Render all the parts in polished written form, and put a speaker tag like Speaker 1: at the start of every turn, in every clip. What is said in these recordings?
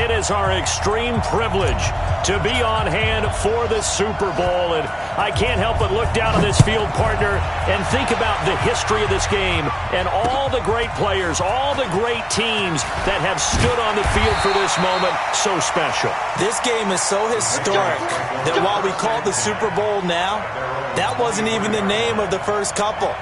Speaker 1: it is our extreme privilege to be on hand for the Super Bowl. And I can't help but look down on this field, partner, and think about the history of this game and all the great players, all the great teams that have stood on the field for this moment. So special.
Speaker 2: This game is so historic that while we call it the Super Bowl now, that wasn't even the name of the first couple.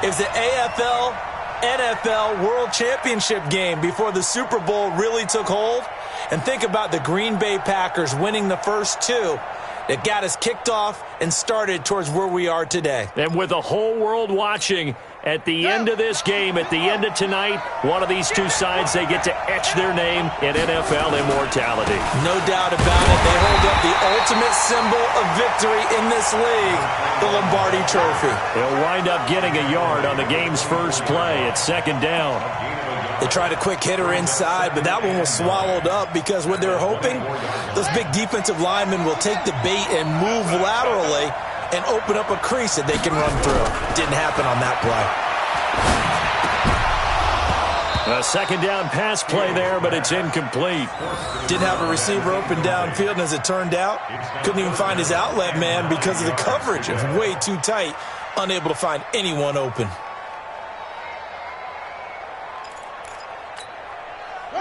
Speaker 2: It was the AFL NFL World Championship game before the Super Bowl really took hold. And think about the Green Bay Packers winning the first two that got us kicked off and started towards where we are today.
Speaker 1: And with the whole world watching, at the end of this game, at the end of tonight, one of these two sides, they get to etch their name in NFL immortality.
Speaker 2: No doubt about it. They hold up the ultimate symbol of victory in this league, the Lombardi Trophy.
Speaker 1: They'll wind up getting a yard on the game's first play at second down.
Speaker 2: They tried a quick hitter inside, but that one was swallowed up because what they're hoping, those big defensive linemen will take the bait and move laterally and open up a crease that they can run through. Didn't happen on that play.
Speaker 1: A second down pass play there, but it's incomplete.
Speaker 2: Didn't have a receiver open downfield, and as it turned out, couldn't even find his outlet man because of the coverage. It was way too tight, unable to find anyone open.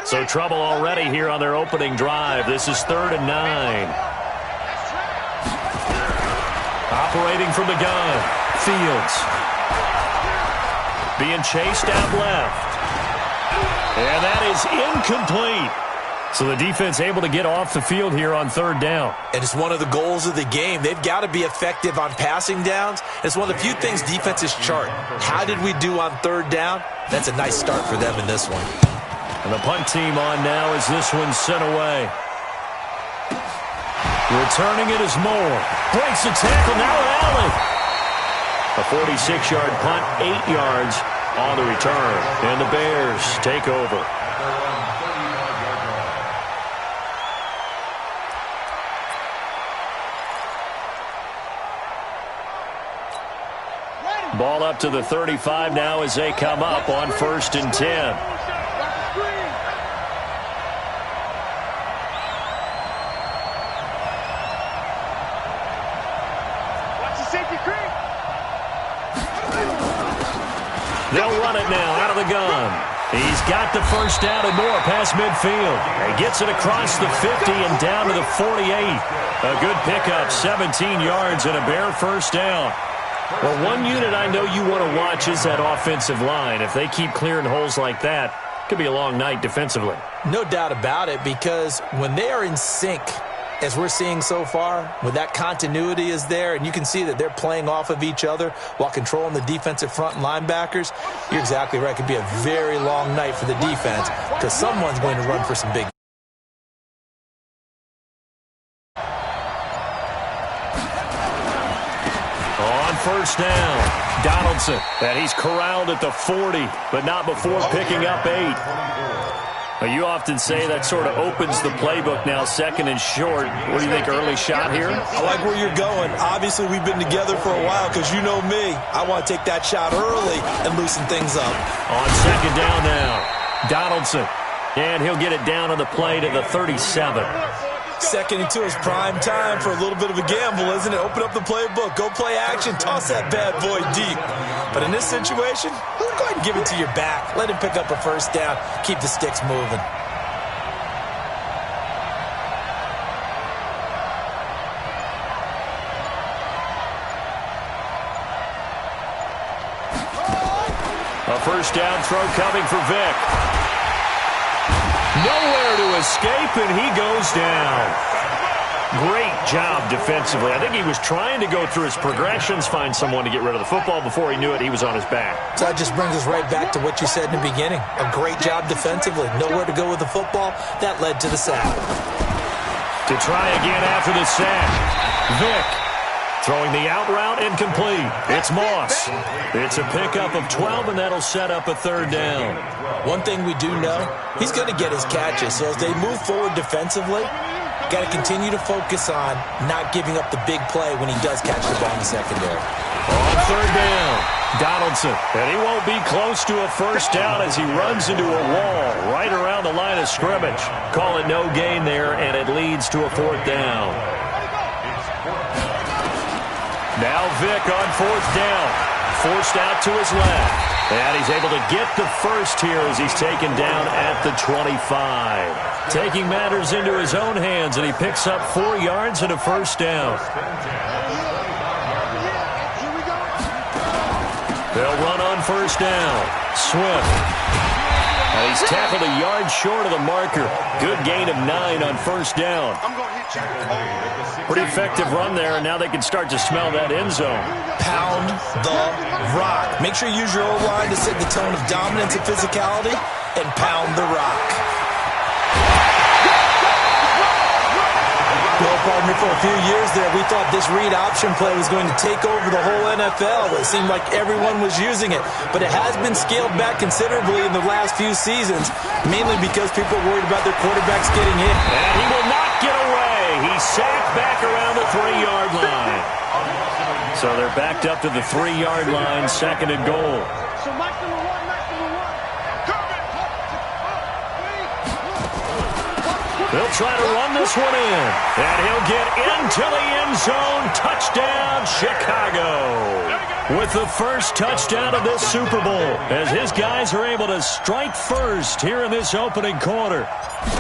Speaker 1: So trouble already here on their opening drive. This is 3rd and 9. Operating from the gun, Fields. Being chased out left. And that is incomplete. So the defense able to get off the field here on 3rd down.
Speaker 2: And it's one of the goals of the game. They've got to be effective on passing downs. It's one of the few things defenses chart. How did we do on 3rd down? That's a nice start for them in this one.
Speaker 1: And the punt team on now as this one's sent away. Returning it is Moore. Breaks the tackle, now an alley. A 46-yard punt, 8 yards on the return. And the Bears take over. Ball up to the 35 now as they come up on 1st and 10. They'll run it now out of the gun. He's got the first down and more past midfield. He gets it across the 50 and down to the 48. A good pickup, 17 yards and a Bear first down. Well, one unit I know you want to watch is that offensive line. If they keep clearing holes like that, it could be a long night defensively.
Speaker 2: No doubt about it, because when they are in sync, as we're seeing so far, when that continuity is there, and you can see that they're playing off of each other while controlling the defensive front and linebackers, you're exactly right. It could be a very long night for the defense because someone's going to run for some big.
Speaker 1: On 1st down, Donaldson, and he's corralled at the 40, but not before picking up 8. You often say that sort of opens the playbook now, 2nd and short. What do you think, early shot here?
Speaker 2: I like where you're going. Obviously, we've been together for a while because you know me. I want to take that shot early and loosen things up.
Speaker 1: On 2nd down now, Donaldson. And he'll get it down on the play to the 37.
Speaker 2: 2nd and 2 is prime time for a little bit of a gamble, isn't it? Open up the playbook, go play action, toss that bad boy deep. But in this situation, go ahead and give it to your back. Let him pick up a first down, keep the sticks moving.
Speaker 1: A first down throw coming for Vick. Nowhere to escape, and he goes down. Great job defensively. I think he was trying to go through his progressions, find someone to get rid of the football. Before he knew it, he was on his back.
Speaker 2: So that just brings us right back to what you said in the beginning. A great job defensively. Nowhere to go with the football. That led to the sack.
Speaker 1: To try again after the sack. Vick throwing the out route, incomplete. It's Moss. It's a pickup of 12, and that'll set up a 3rd down.
Speaker 2: One thing we do know, he's going to get his catches. So as they move forward defensively, got to continue to focus on not giving up the big play when he does catch the ball in the secondary.
Speaker 1: On third down, Donaldson. And he won't be close to a first down as he runs into a wall right around the line of scrimmage. Call it no gain there, and it leads to a fourth down. Now Vick on fourth down. Forced out to his left. And he's able to get the first here as he's taken down at the 25. Taking matters into his own hands, and he picks up 4 yards and a first down. They'll run on first down. Swift. And he's tackled a yard short of the marker. Good gain of 9 on first down. Pretty effective run there, and now they can start to smell that end zone.
Speaker 2: Pound the rock. Make sure you use your O-line to set the tone of dominance and physicality, and pound the rock. Well, partner, for a few years there, we thought this read option play was going to take over the whole NFL. It seemed like everyone was using it, but it has been scaled back considerably in the last few seasons, mainly because people are worried about their quarterbacks getting hit.
Speaker 1: And he will not get away. He's sacked back around the 3-yard line. So they're backed up to the 3-yard line, second and goal. They'll try to run this one in. And he'll get into the end zone. Touchdown, Chicago. With the first touchdown of this Super Bowl, as his guys are able to strike first here in this opening quarter.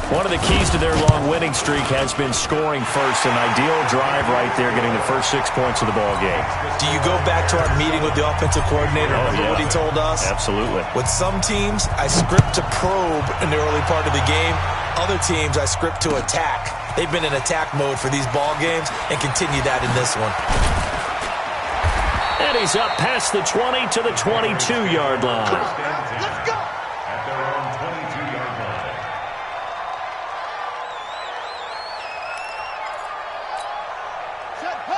Speaker 1: One of the keys to their long winning streak has been scoring first. An ideal drive right there, getting the first 6 points of the ball game.
Speaker 2: Do you go back to our meeting with the offensive coordinator? Remember what he told us?
Speaker 1: Absolutely.
Speaker 2: With some teams, I script to probe in the early part of the game. Other teams, I script to attack. They've been in attack mode for these ball games and continue that in this one.
Speaker 1: And he's up past the 20 to the 22-yard line.
Speaker 3: Let's go.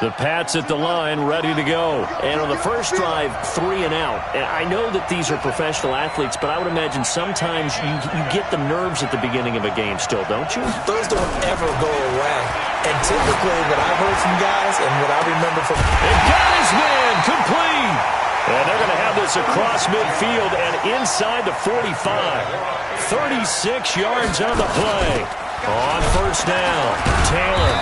Speaker 1: The Pats at the line, ready to go. And on the first drive, 3 and out. And I know that these are professional athletes, but I would imagine sometimes you get the nerves at the beginning of a game still, don't you?
Speaker 2: Those don't ever go away. And typically what I've heard from guys and what I remember from...
Speaker 1: It got his man complete. And they're going to have this across midfield and inside the 45. 36 yards on the play. On first down, Taylor.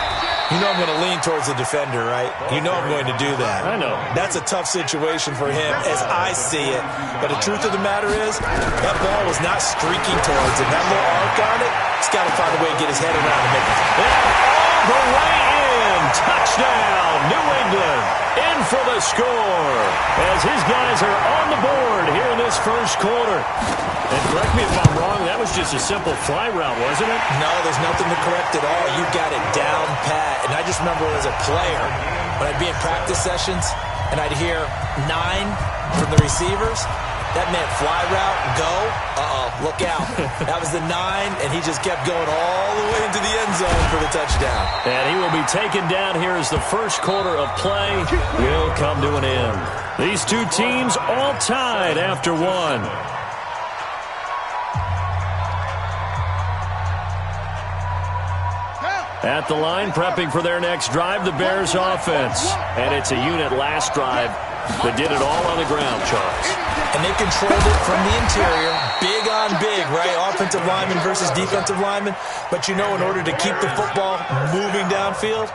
Speaker 2: You know I'm going to lean towards the defender, right? You know I'm going to do that.
Speaker 1: I know.
Speaker 2: That's a tough situation for him as I see it. But the truth of the matter is, that ball was not streaking towards him. That little arc on it, he's got to find a way to get his head around and make it.
Speaker 1: And all the way in. Touchdown, New England. In for the score. As his guys are on the board here in this first quarter. And correct me if I'm wrong, that was just a simple fly route, wasn't it?
Speaker 2: No, there's nothing to correct at all. You got it down pat. And I just remember as a player, when I'd be in practice sessions and I'd hear 9 from the receivers, that meant fly route, go, look out. That was the 9, and he just kept going all the way into the end zone for the touchdown.
Speaker 1: And he will be taken down here as the first quarter of play will come to an end. These two teams all tied after 1. At the line, prepping for their next drive, the Bears offense. And it's a unit last drive that did it all on the ground, Charles.
Speaker 2: And they controlled it from the interior, big on big, right? Offensive lineman versus defensive lineman. But you know, in order to keep the football moving downfield,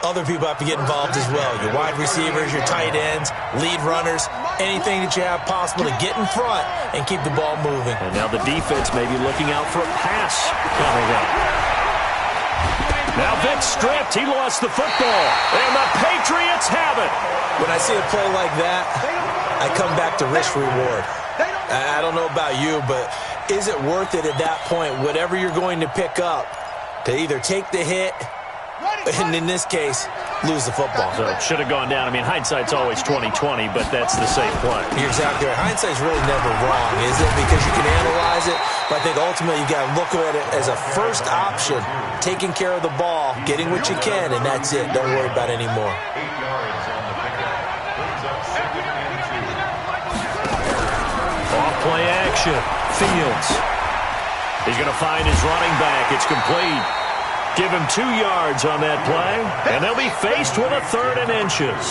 Speaker 2: other people have to get involved as well. Your wide receivers, your tight ends, lead runners, anything that you have possible to get in front and keep the ball moving.
Speaker 1: And now the defense may be looking out for a pass coming up. Now Vick stripped. He lost the football. And the Patriots have it.
Speaker 2: When I see a play like that, I come back to risk-reward. I don't know about you, but is it worth it at that point, whatever you're going to pick up, to either take the hit, and in this case, lose the football?
Speaker 1: So it should have gone down. I mean, hindsight's always 20/20, but that's the safe play.
Speaker 2: You're exactly right. Hindsight's really never wrong, is it? Because you can analyze it, but I think ultimately you got to look at it as a first option, taking care of the ball, getting what you can, and that's it. Don't worry about it anymore.
Speaker 1: Off-play action. Fields. He's going to find his running back. It's complete. Give him 2 yards on that play, and they'll be faced with a 3rd and inches.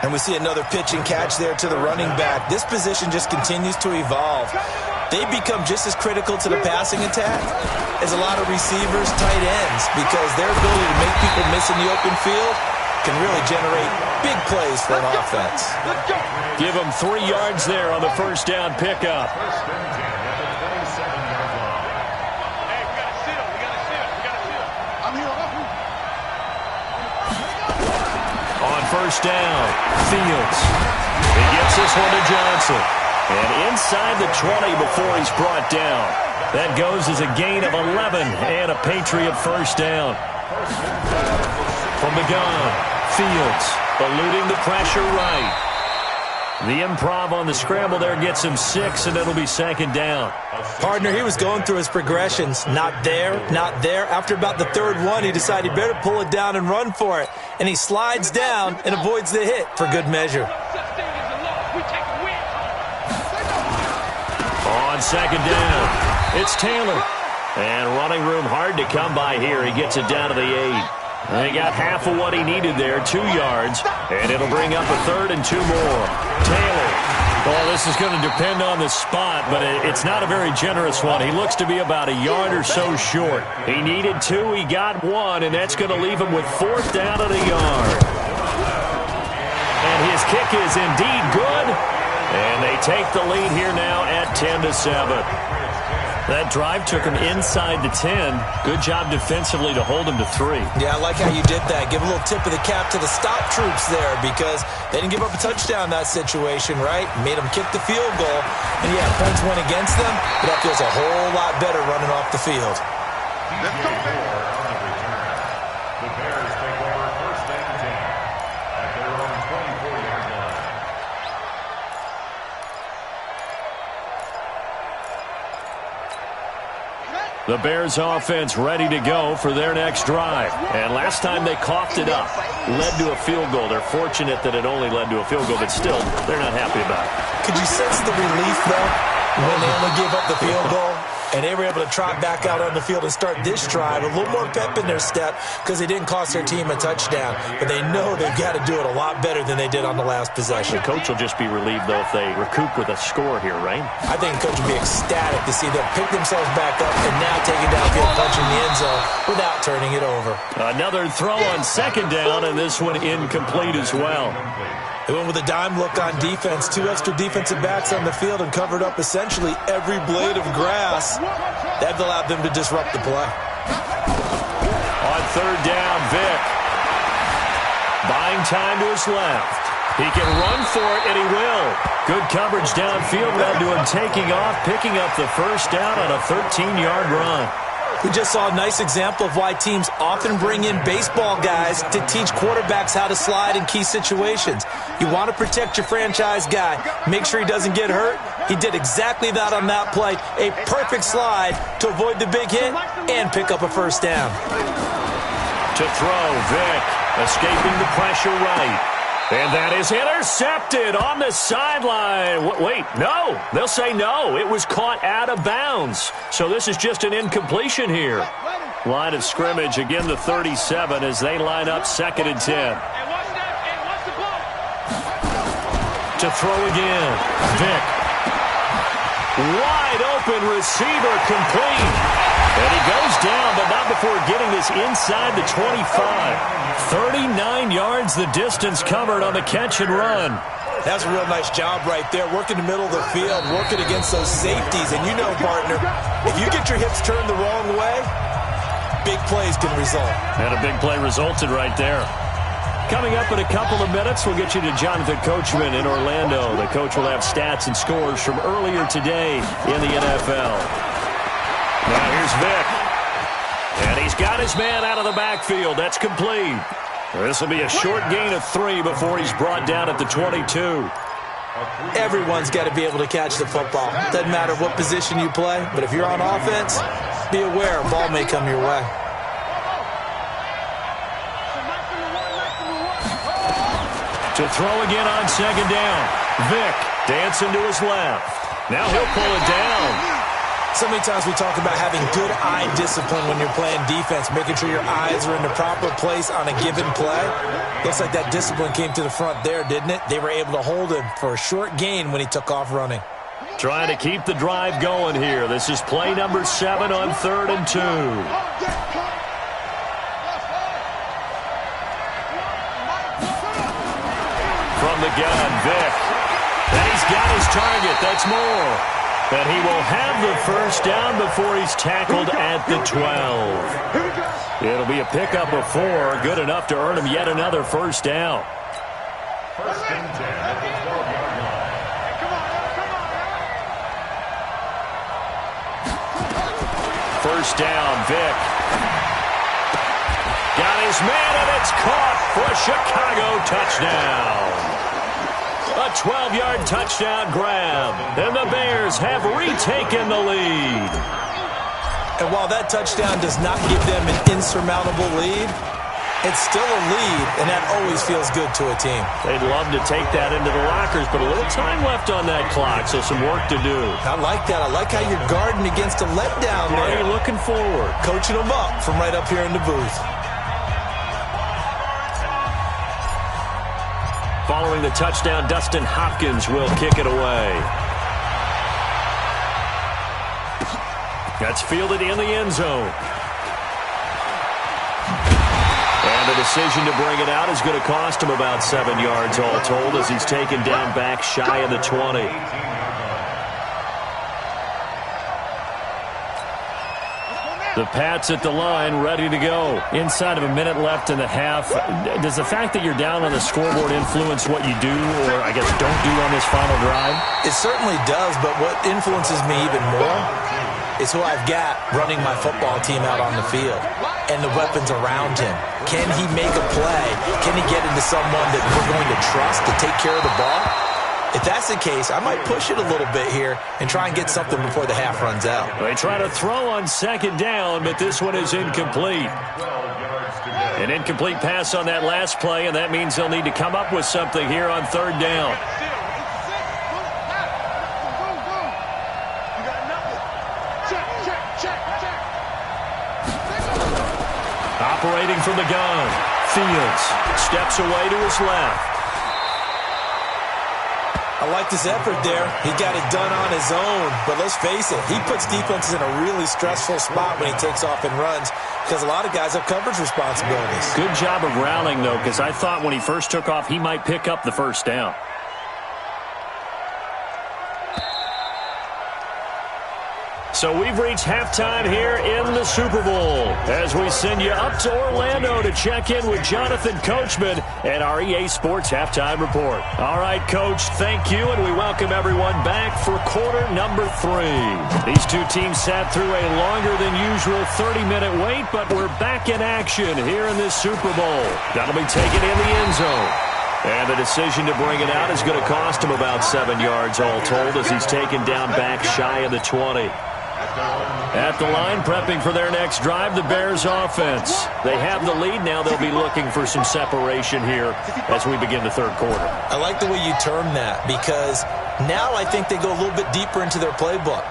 Speaker 2: And we see another pitch and catch there to the running back. This position just continues to evolve. They become just as critical to the passing attack as a lot of receivers, tight ends, because their ability to make people miss in the open field can really generate big plays for an offense.
Speaker 1: Give them 3 yards there on the first down pickup. On first down, Fields. He gets this one to Johnson. And inside the 20 before he's brought down. That goes as a gain of 11 and a Patriot first down. From the gun, Fields eluding the pressure right. The improv on the scramble there gets him 6, and it'll be 2nd down.
Speaker 2: Partner, he was going through his progressions. Not there, not there. After about the 3rd one, he decided he better pull it down and run for it. And he slides down and avoids the hit for good measure.
Speaker 1: On 2nd down, it's Taylor. And running room hard to come by here. He gets it down to the 8. He got half of what he needed there, 2 yards, and it'll bring up a 3rd and 2 more. Taylor. Well, this is going to depend on the spot, but it's not a very generous one. He looks to be about a yard or so short. He needed 2, he got 1, and that's going to leave him with 4th down at a yard. And his kick is indeed good, and they take the lead here now at 10-7. That drive took him inside the 10. Good job defensively to hold him to 3.
Speaker 2: Yeah, I like how you did that. Give a little tip of the cap to the stop troops there because they didn't give up a touchdown in that situation, right? Made them kick the field goal. And, yeah, points went against them, but that feels a whole lot better running off the field.
Speaker 3: Let's go, Bears. The Bears take over 1st and 10 at their own 24-yard line.
Speaker 1: The Bears offense ready to go for their next drive. And last time they coughed it up, led to a field goal. They're fortunate that it only led to a field goal, but still, they're not happy about it.
Speaker 2: Could you sense the relief, though, when they only gave up the field goal? And they were able to trot back out on the field and start this drive. A little more pep in their step because they didn't cost their team a touchdown. But they know they've got to do it a lot better than they did on the last possession.
Speaker 1: The coach will just be relieved, though, if they recoup with a score here, right?
Speaker 2: I think the coach will be ecstatic to see them pick themselves back up and now take it downfield, punching the end zone without turning it over.
Speaker 1: Another throw on 2nd down, and this one incomplete as well.
Speaker 2: They went with a dime look on defense, 2 extra defensive backs on the field and covered up essentially every blade of grass. That allowed them to disrupt the play.
Speaker 1: On 3rd down, Vick. Buying time to his left. He can run for it, and he will. Good coverage downfield led to him taking off, picking up the 1st down on a 13-yard run.
Speaker 2: We just saw a nice example of why teams often bring in baseball guys to teach quarterbacks how to slide in key situations. You want to protect your franchise guy. Make sure he doesn't get hurt. He did exactly that on that play. A perfect slide to avoid the big hit and pick up a 1st down.
Speaker 1: To throw, Vick, escaping the pressure right. And that is intercepted on the sideline. Wait, no. They'll say no. It was caught out of bounds. So this is just an incompletion here. Line of scrimmage, again the 37 as they line up 2nd and 10. To throw again. Vick. Wide open receiver complete. And he goes down, but not before getting this inside the 25. 39 yards the distance covered on the catch and run.
Speaker 2: That's a real nice job right there, working the middle of the field, working against those safeties. And you know, partner, if you get your hips turned the wrong way, big plays can result.
Speaker 1: And a big play resulted right there. Coming up in a couple of minutes, we'll get you to Jonathan Coachman in Orlando. The coach will have stats and scores from earlier today in the NFL. Now here's Vick. And he's got his man out of the backfield. That's complete. This will be a short gain of 3 before he's brought down at the 22.
Speaker 2: Everyone's got to be able to catch the football. Doesn't matter what position you play, but if you're on offense, be aware a ball may come your way.
Speaker 1: To throw again on 2nd down. Vick dancing to his left. Now he'll pull it down.
Speaker 2: So many times we talk about having good eye discipline when you're playing defense, making sure your eyes are in the proper place on a given play. Looks like that discipline came to the front there, didn't it? They were able to hold him for a short gain when he took off running.
Speaker 1: Trying to keep the drive going here. This is play number 7 on 3rd and 2. From the gun, Vick. And he's got his target. That's more. And he will have the first down before he's tackled at the 12. It'll be a pickup of 4. Good enough to earn him yet another first down.
Speaker 3: First and 10 at the 12-yard line.
Speaker 1: First down, Vick. Got his man, and it's caught for a Chicago touchdown. A 12-yard touchdown grab, and the Bears have retaken the lead.
Speaker 2: And while that touchdown does not give them an insurmountable lead, it's still a lead, and that always feels good to a team.
Speaker 1: They'd love to take that into the lockers, but a little time left on that clock, so some work to do.
Speaker 2: I like that. I like how you're guarding against a letdown there.
Speaker 1: You're looking forward.
Speaker 2: Coaching them up from right up here in the booth.
Speaker 1: Following the touchdown, Dustin Hopkins will kick it away. That's fielded in the end zone. And the decision to bring it out is going to cost him about 7 yards all told as he's taken down back shy of the 20. The Pats at the line, ready to go. Inside of a minute left in the half. Does the fact that you're down on the scoreboard influence what you do, or I guess don't do on this final drive?
Speaker 2: It certainly does, but what influences me even more is who I've got running my football team out on the field and the weapons around him. Can he make a play? Can he get into someone that we're going to trust to take care of the ball? If that's the case, I might push it a little bit here and try and get something before the half runs out.
Speaker 1: They try to throw on second down, but this one is incomplete. An incomplete pass on that last play, and that means they'll need to come up with something here on 3rd down. Operating from the gun, Fields steps away to his left.
Speaker 2: I like this effort there. He got it done on his own. But let's face it, he puts defenses in a really stressful spot when he takes off and runs because a lot of guys have coverage responsibilities.
Speaker 1: Good job of rallying, though, because I thought when he first took off, he might pick up the first down. So we've reached halftime here in the Super Bowl as we send you up to Orlando to check in with Jonathan Coachman and our EA Sports Halftime Report. All right, Coach, thank you, and we welcome everyone back for quarter number 3. These two teams sat through a longer than usual 30-minute wait, but we're back in action here in this Super Bowl. That'll be taken in the end zone. And the decision to bring it out is going to cost him about 7 yards all told as he's taken down back shy of the 20. At the line, prepping for their next drive, the Bears offense. They have the lead. Now they'll be looking for some separation here as we begin the third quarter.
Speaker 2: I like the way you term that because now I think they go a little bit deeper into their playbook.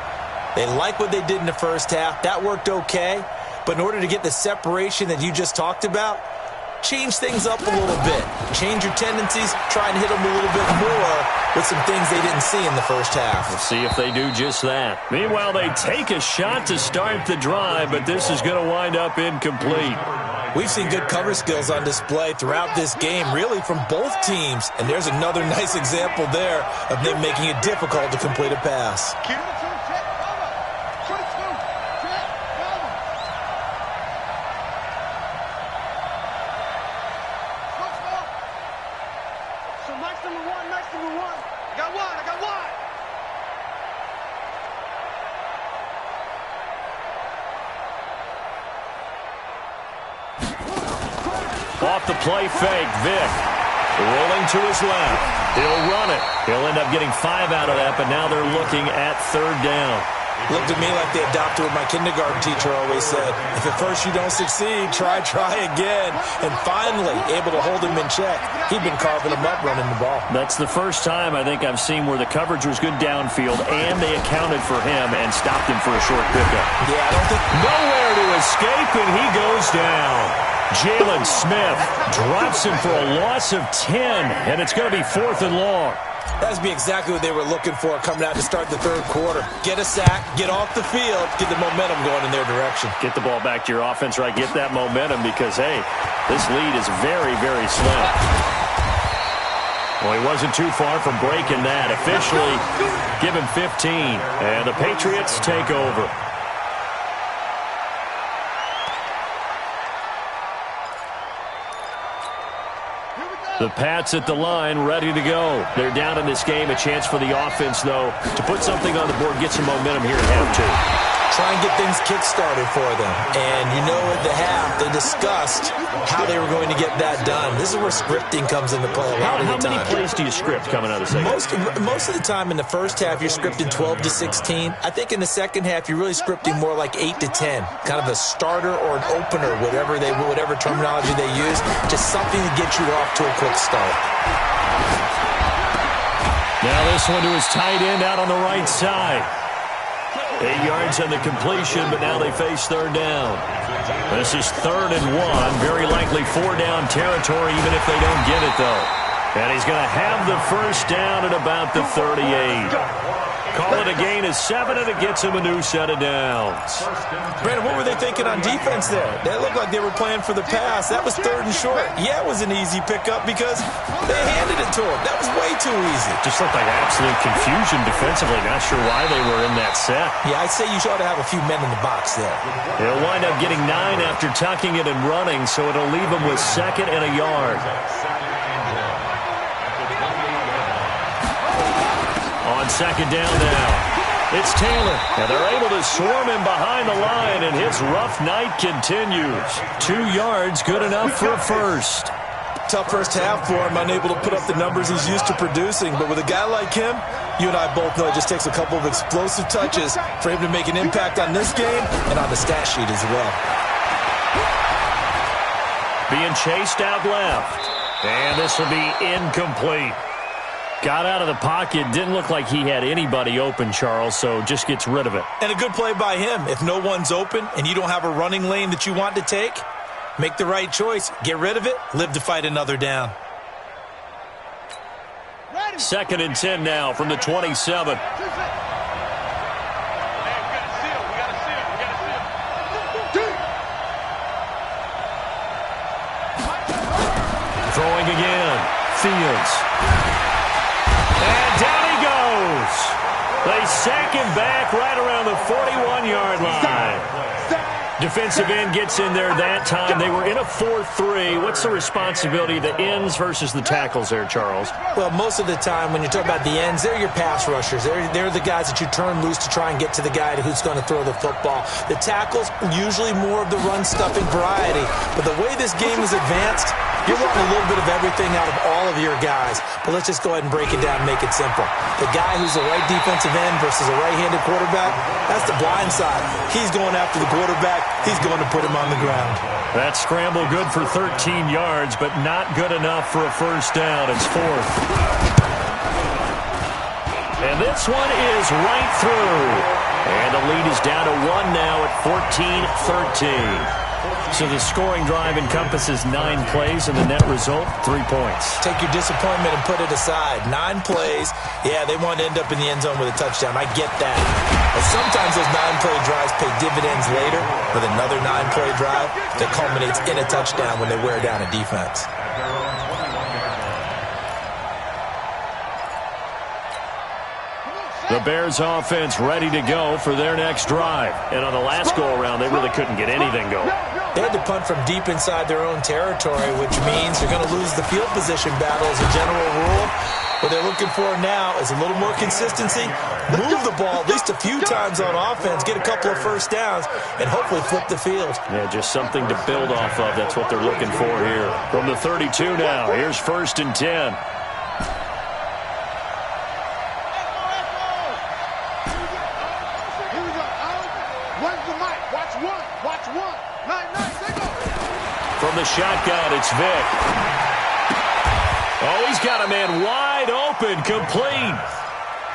Speaker 2: They like what they did in the first half. That worked okay. But in order to get the separation that you just talked about, change things up a little bit. Change your tendencies. Try and hit them a little bit more with some things they didn't see in the first half.
Speaker 1: We'll see if they do just that. Meanwhile, they take a shot to start the drive, but this is going to wind up incomplete.
Speaker 2: We've seen good cover skills on display throughout this game, really from both teams. And there's another nice example there of them making it difficult to complete a pass.
Speaker 1: Off the play fake, Vick rolling to his left. He'll run it. He'll end up getting 5 out of that, but now they're looking at 3rd down.
Speaker 2: Looked at me like they adopted what my kindergarten teacher always said. If at first you don't succeed, try again. And finally, able to hold him in check. He'd been carving him up running the ball.
Speaker 1: That's the first time I think I've seen where the coverage was good downfield, and they accounted for him and stopped him for a short pickup.
Speaker 2: Yeah, I don't think...
Speaker 1: Nowhere to escape, and he goes down. Jalen Smith drops him for a loss of 10, and it's going to be 4th and long.
Speaker 2: That's be exactly what they were looking for coming out to start the third quarter. Get a sack, get off the field, get the momentum going in their direction.
Speaker 1: Get the ball back to your offense, right? Get that momentum because, hey, this lead is very, very slim. Well, he wasn't too far from breaking that. Officially, give him 15. And the Patriots take over. The Pats at the line, ready to go. They're down in this game. A chance for the offense, though, to put something on the board, get some momentum here at half two.
Speaker 2: Try and get things kick-started for them. And you know at the half, they discussed how they were going to get that done. This is where scripting comes into play a lot of the time.
Speaker 1: How many plays do you script coming out of the second?
Speaker 2: Most of the time in the first half, you're scripting 12 to 16. I think in the second half, you're really scripting more like 8 to 10. Kind of a starter or an opener, whatever terminology they use. Just something to get you off to a quick start.
Speaker 1: Now this one to his tight end out on the right side. 8 yards on the completion, but now they face third down. This is 3rd and 1. Very likely 4-down territory, even if they don't get it, though. And he's going to have the first down at about the 38. Call it a gain of 7, and it gets him a new set of downs.
Speaker 2: Brandon, what were they thinking on defense there? That looked like they were playing for the pass. That was 3rd and short. Yeah, it was an easy pickup because they handed it to him. That was way too easy.
Speaker 1: Just looked like absolute confusion defensively. Not sure why they were in that set.
Speaker 2: Yeah, I'd say you ought to have a few men in the box there.
Speaker 1: He'll wind up getting 9 after tucking it and running, so it'll leave him with 2nd and a yard. On 2nd down now, it's Taylor, and they're able to swarm him behind the line, and his rough night continues. 2 yards, good enough for a first.
Speaker 2: Tough first half for him, unable to put up the numbers he's used to producing, but with a guy like him, you and I both know it just takes a couple of explosive touches for him to make an impact on this game and on the stat sheet as well.
Speaker 1: Being chased out left, and this will be incomplete. Got out of the pocket, didn't look like he had anybody open, Charles, so just gets rid of it.
Speaker 2: And a good play by him. If no one's open and you don't have a running lane that you want to take, make the right choice. Get rid of it. Live to fight another down.
Speaker 1: 2nd and 10 now from the 27. Throwing again. Fields. And down he goes. They sack him back right around the 41-yard line. Defensive end gets in there that time. They were in a 4-3. What's the responsibility of the ends versus the tackles there, Charles?
Speaker 2: Well, most of the time when you talk about the ends, they're your pass rushers. They're the guys that you turn loose to try and get to the guy who's going to throw the football. The tackles, usually more of the run-stuffing variety. But the way this game is advanced, you're wanting a little bit of everything out of all of your guys. But let's just go ahead and break it down and make it simple. The guy who's a right defensive end versus a right-handed quarterback, that's the blind side. He's going after the quarterback. He's going to put him on the ground.
Speaker 1: That scramble good for 13 yards, but not good enough for a first down. It's 4th. And this one is right through. And the lead is down to 1 now at 14-13. So the scoring drive encompasses 9 plays, and the net result, 3 points.
Speaker 2: Take your disappointment and put it aside. 9 plays. Yeah, they want to end up in the end zone with a touchdown. I get that. But sometimes those 9-play drives pay dividends later with another 9-play drive that culminates in a touchdown when they wear down a defense.
Speaker 1: The Bears offense ready to go for their next drive. And on the last go-around, they really couldn't get anything going.
Speaker 2: They had to punt from deep inside their own territory, which means they're going to lose the field position battle as a general rule. What they're looking for now is a little more consistency, move the ball at least a few times on offense, get a couple of first downs, and hopefully flip the field.
Speaker 1: Yeah, just something to build off of. That's what they're looking for here. From the 32 now, here's 1st and 10. From the shotgun, it's Vic. Oh, he's got a man wide open, complete.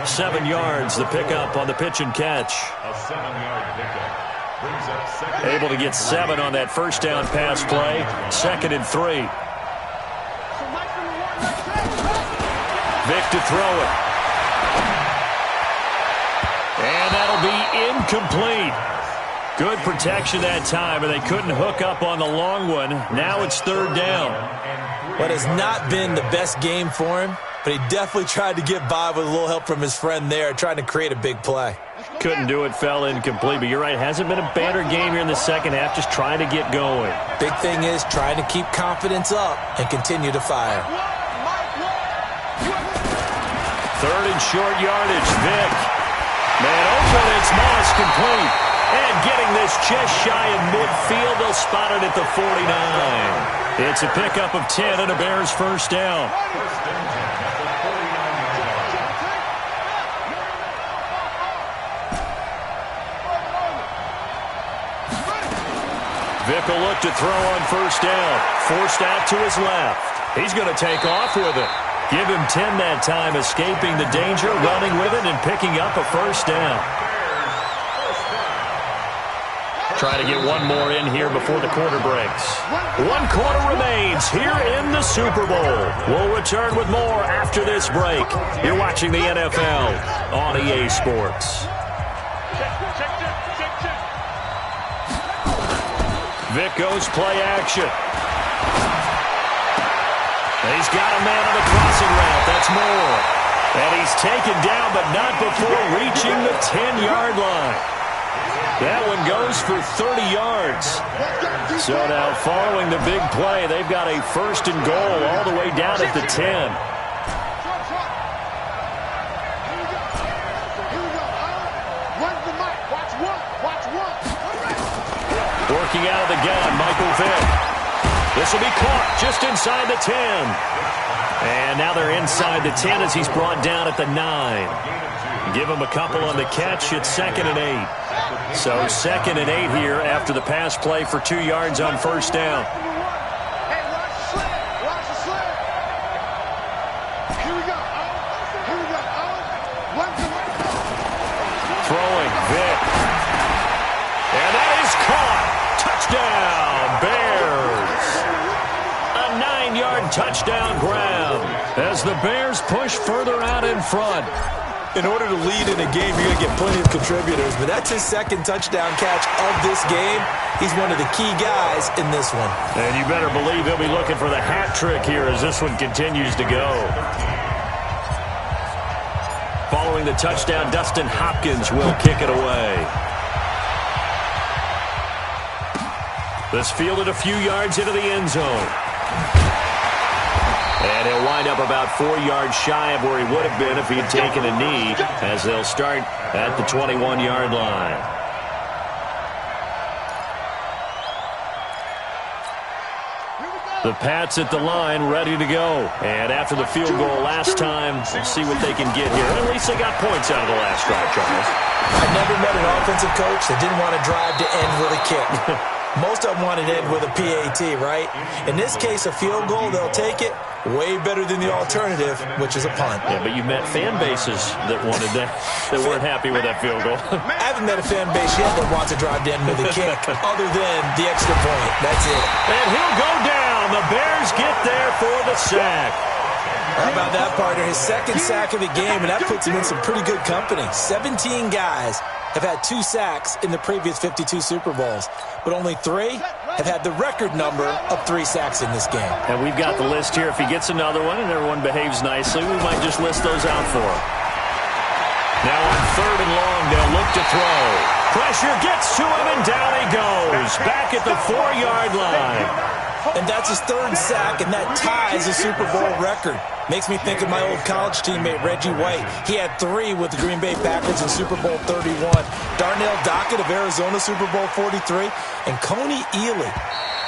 Speaker 1: 7 yards, the pickup on the pitch and catch.
Speaker 3: A 7-yard pickup. Brings up second.
Speaker 1: Able to get 7 on that first down pass play. 2nd and 3. Vic to throw it. And that'll be incomplete. Good protection that time, and they couldn't hook up on the long one. Now it's 3rd down.
Speaker 2: What has not been the best game for him, but he definitely tried to get by with a little help from his friend there, trying to create a big play.
Speaker 1: Couldn't do it, fell incomplete, but you're right. Hasn't been a banner game here in the second half, just trying to get going.
Speaker 2: Big thing is trying to keep confidence up and continue to fire.
Speaker 1: 3rd and short yardage, Vic. Man open, it's Moss, complete. And getting this just shy of midfield, they'll spot it at the 49. It's a pickup of 10 and a Bears first down. Vic will look to throw on first down. Forced out to his left. He's going to take off with it. Give him 10 that time, escaping the danger, running with it, and picking up a first down. Try to get one more in here before the quarter breaks. 1 quarter remains here in the Super Bowl. We'll return with more after this break. You're watching the NFL on EA Sports. Vic goes play action. He's got a man on the crossing route. That's Moore. And he's taken down, but not before reaching the 10-yard line. That one goes for 30 yards. So now following the big play, they've got a 1st and goal all the way down at the 10. Working out of the gun, Michael Vick. This will be caught just inside the 10. And now they're inside the 10 as he's brought down at the 9. Give him a couple on the catch. It's 2nd and 8. So 2nd and 8 here after the pass play for 2 yards on first down. Throwing, Vic. And that is caught. Touchdown, Bears. A 9-yard touchdown grab as the Bears push further out in front.
Speaker 2: In order to lead in a game, you're going to get plenty of contributors, but that's his 2nd touchdown catch of this game. He's one of the key guys in this one.
Speaker 1: And you better believe he'll be looking for the hat trick here as this one continues to go. Following the touchdown, Dustin Hopkins will kick it away. This fielded a few yards into the end zone. And he'll wind up about 4 yards shy of where he would have been if he had taken a knee, as they'll start at the 21-yard line. The Pats at the line, ready to go. And after the field goal last time, we'll see what they can get here. At least they got points out of the last drive, Charles.
Speaker 2: I never met an offensive coach that didn't want to drive to end with a kick. Most of them want to end with a PAT, right? In this case, a field goal, they'll take it. Way better than the alternative, which is a punt.
Speaker 1: Yeah, but you met fan bases that wanted that, that weren't happy with that field goal.
Speaker 2: I haven't met a fan base yet that wants to drive to end with a kick, other than the extra point. That's it.
Speaker 1: And he'll go down. The Bears get there for the sack.
Speaker 2: How about that, partner? His 2nd sack of the game, and that puts him in some pretty good company. 17 guys have had 2 sacks in the previous 52 Super Bowls, but only 3 have had the record number of 3 sacks in this game.
Speaker 1: And we've got the list here. If he gets another one and everyone behaves nicely, we might just list those out for him. Now on 3rd and long, they'll look to throw. Pressure gets to him, and down he goes. Back at the 4-yard line.
Speaker 2: And that's his 3rd sack, and that ties the Super Bowl record. Makes me think of my old college teammate, Reggie White. He had 3 with the Green Bay Packers in Super Bowl 31. Darnell Dockett of Arizona, Super Bowl 43. And Coney Ealy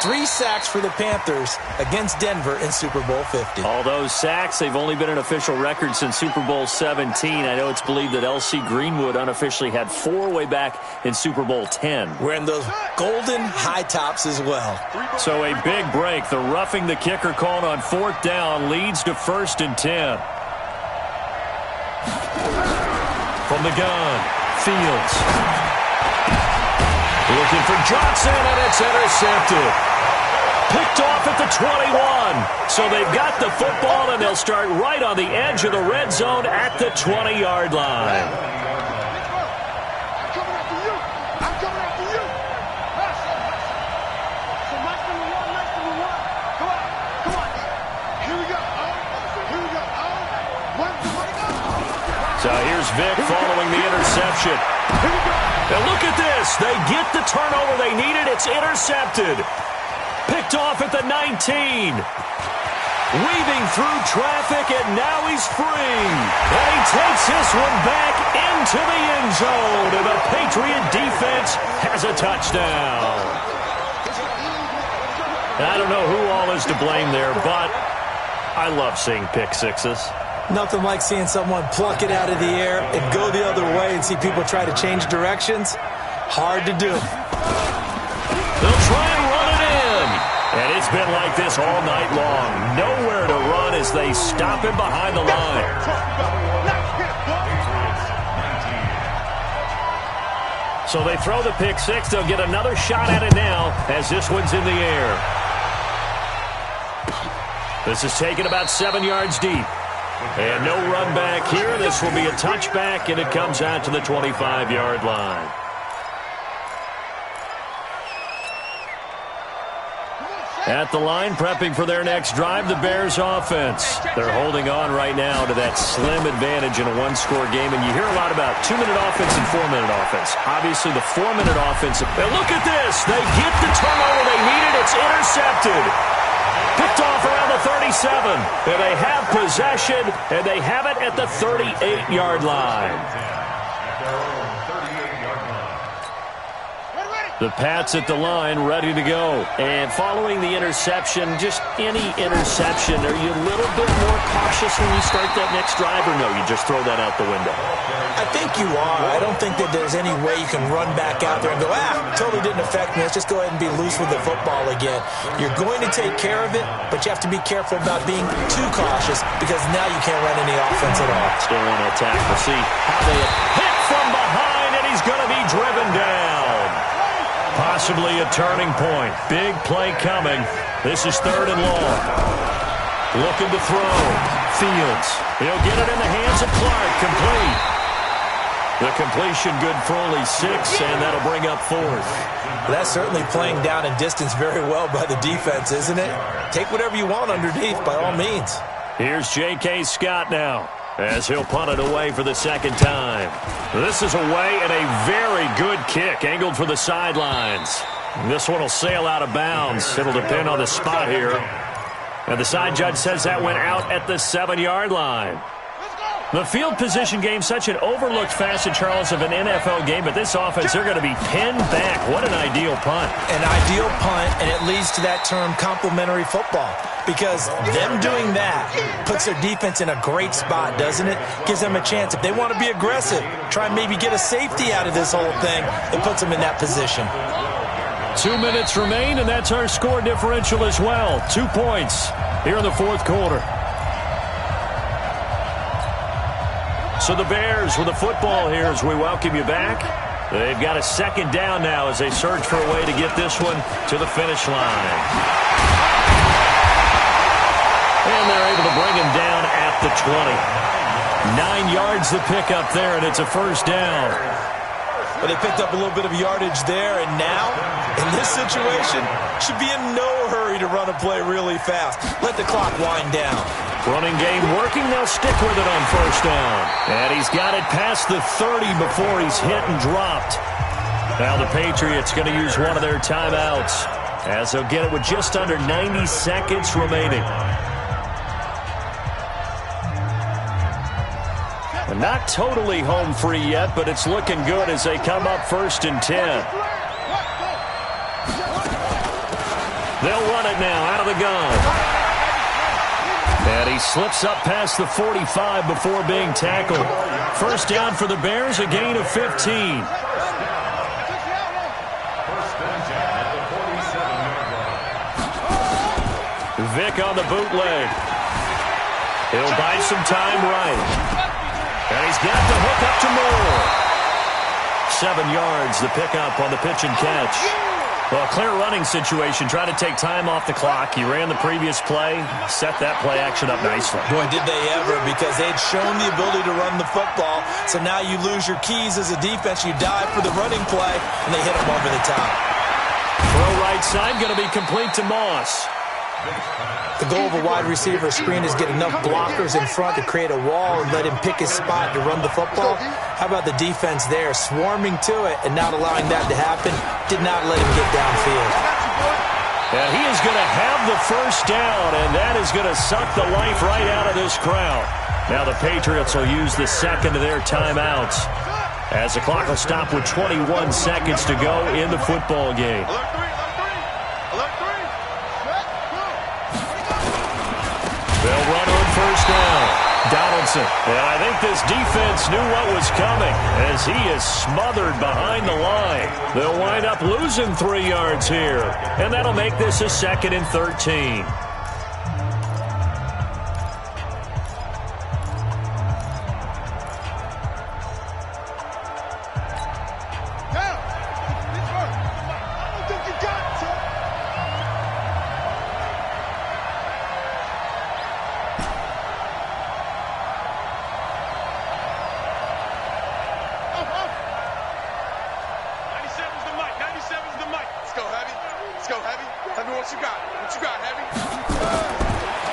Speaker 2: 3 sacks for the Panthers against Denver in Super Bowl 50.
Speaker 1: All those sacks, they've only been an official record since Super Bowl 17. I know it's believed that L.C. Greenwood unofficially had 4 way back in Super Bowl 10.
Speaker 2: Wearing those golden high tops as well.
Speaker 1: So a big break. The roughing the kicker called on 4th down leads to 1st and 10. From the gun, Fields. Looking for Johnson, and it's intercepted. Picked off at the 21. So they've got the football, and they'll start right on the edge of the red zone at the 20-yard line. So here's Vic following the interception. And look at this. They get the turnover they needed. It's intercepted. Picked off at the 19. Weaving through traffic, and now he's free. And he takes this one back into the end zone. And the Patriot defense has a touchdown. I don't know who all is to blame there, but I love seeing pick sixes.
Speaker 2: Nothing like seeing someone pluck it out of the air and go the other way and see people try to change directions. Hard to do.
Speaker 1: They'll try and run it in. And it's been like this all night long. Nowhere to run as they stop him behind the line. So they throw the pick six. They'll get another shot at it now as this one's in the air. This is taken about 7 yards deep. And no run back here. This will be a touchback, and it comes out to the 25-yard line. At the line, prepping for their next drive, the Bears offense. They're holding on right now to that slim advantage in a one-score game, and you hear a lot about 2-minute offense and 4-minute offense. Obviously, the 4-minute offense. And look at this. They get the turnover they needed. It's intercepted. Picked off around the 37. And they have possession, and they have it at the 38-yard line. The Pats at the line, ready to go. And following the interception, just any interception, are you a little bit more cautious when you start that next drive, or no, you just throw that out the window?
Speaker 2: I think you are. I don't think that there's any way you can run back out there and go, totally didn't affect me. Let's just go ahead and be loose with the football again. You're going to take care of it, but you have to be careful about being too cautious because now you can't run any offense at all.
Speaker 1: Still want to attack. We'll see how they hit from behind, and he's going to be driven down. Possibly a turning point. Big play coming. This is 3rd and long. Looking to throw. Fields. He'll get it in the hands of Clark. Complete. The completion good for only 6, and that'll bring up 4th.
Speaker 2: That's certainly playing down in distance very well by the defense, isn't it? Take whatever you want underneath, by all means.
Speaker 1: Here's J.K. Scott now, as he'll punt it away for the 2nd time. This is away, and a very good kick angled for the sidelines. This one will sail out of bounds. It'll depend on the spot here. And the side judge says that went out at the 7-yard line. The field position game, such an overlooked facet, Charles, of an NFL game, but this offense, they're going to be pinned back. What an ideal punt.
Speaker 2: An ideal punt, and it leads to that term complementary football, because them doing that puts their defense in a great spot, doesn't it? Gives them a chance. If they want to be aggressive, try and maybe get a safety out of this whole thing, it puts them in that position.
Speaker 1: 2 minutes remain, and that's our score differential as well. 2 points here in the 4th quarter. So the Bears with the football here as we welcome you back. They've got a 2nd down now as they search for a way to get this one to the finish line. And they're able to bring him down at the 20. 9 yards to pick up there, and it's a 1st down.
Speaker 2: But they picked up a little bit of yardage there, and now, in this situation, should be in no hurry to run a play really fast. Let the clock wind down.
Speaker 1: Running game working. They'll stick with it on 1st down. And he's got it past the 30 before he's hit and dropped. Now the Patriots going to use one of their timeouts as they'll get it with just under 90 seconds remaining. And not totally home free yet, but it's looking good as they come up 1st and 10. They'll run it now out of the gun. And he slips up past the 45 before being tackled. First down for the Bears, a gain of 15.
Speaker 3: First and 10 at the 47-yard line.
Speaker 1: Vic on the bootleg. He'll buy some time right. And he's got the hook up to Moore. 7 yards, the pickup on the pitch and catch. Well, clear running situation. Try to take time off the clock. He ran the previous play, set that play action up nicely.
Speaker 2: Boy, did they ever, because they'd shown the ability to run the football. So now you lose your keys as a defense. You dive for the running play, and they hit him over the top.
Speaker 1: Throw right side, going to be complete to Moss.
Speaker 2: The goal of a wide receiver screen is get enough blockers in front to create a wall and let him pick his spot to run the football. How about the defense there, swarming to it and not allowing that to happen? Did not let him get downfield.
Speaker 1: And he is going to have the first down, and that is going to suck the life right out of this crowd. Now the Patriots will use the second of their timeouts as the clock will stop with 21 seconds to go in the football game. They'll run on first down. Donaldson. And I think this defense knew what was coming as he is smothered behind the line. They'll wind up losing 3 yards here. And that'll make this a 2nd and 13.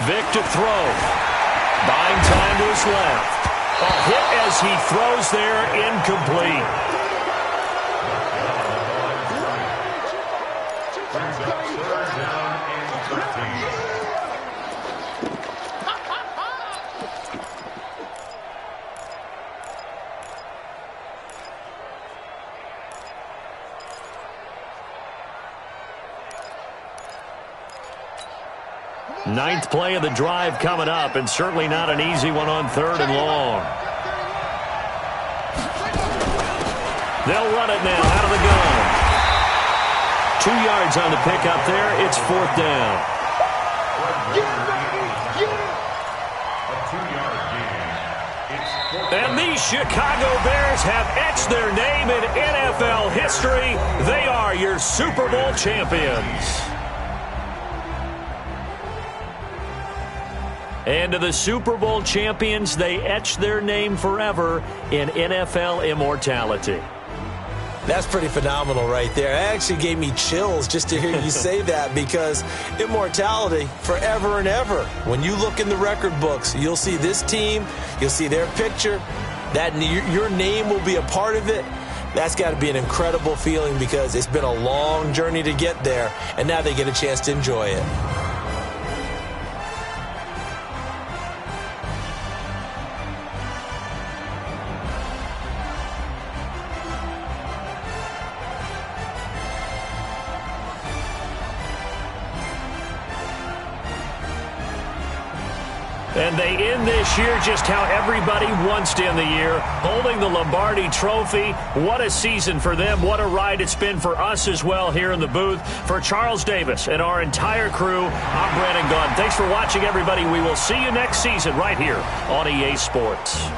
Speaker 1: Vic to throw. Buying time to his left. A hit as he throws there, incomplete.
Speaker 3: Brings up 3rd down and 13.
Speaker 1: Ninth play of the drive coming up, and certainly not an easy one on 3rd and long. They'll run it now out of the gun. 2 yards on the pickup there. It's 4th down.
Speaker 3: A 2-yard gain. It's 4th
Speaker 1: And these Chicago Bears have etched their name in NFL history. They are your Super Bowl champions. And to the Super Bowl champions, they etch their name forever in NFL immortality.
Speaker 2: That's pretty phenomenal right there. It actually gave me chills just to hear you say that, because immortality forever and ever. When you look in the record books, you'll see this team, you'll see their picture, that your name will be a part of it. That's got to be an incredible feeling, because it's been a long journey to get there, and now they get a chance to enjoy it.
Speaker 1: And they end this year just how everybody wants to end the year, holding the Lombardi Trophy. What a season for them. What a ride it's been for us as well here in the booth. For Charles Davis and our entire crew, I'm Brandon Gunn. Thanks for watching, everybody. We will see you next season right here on EA Sports.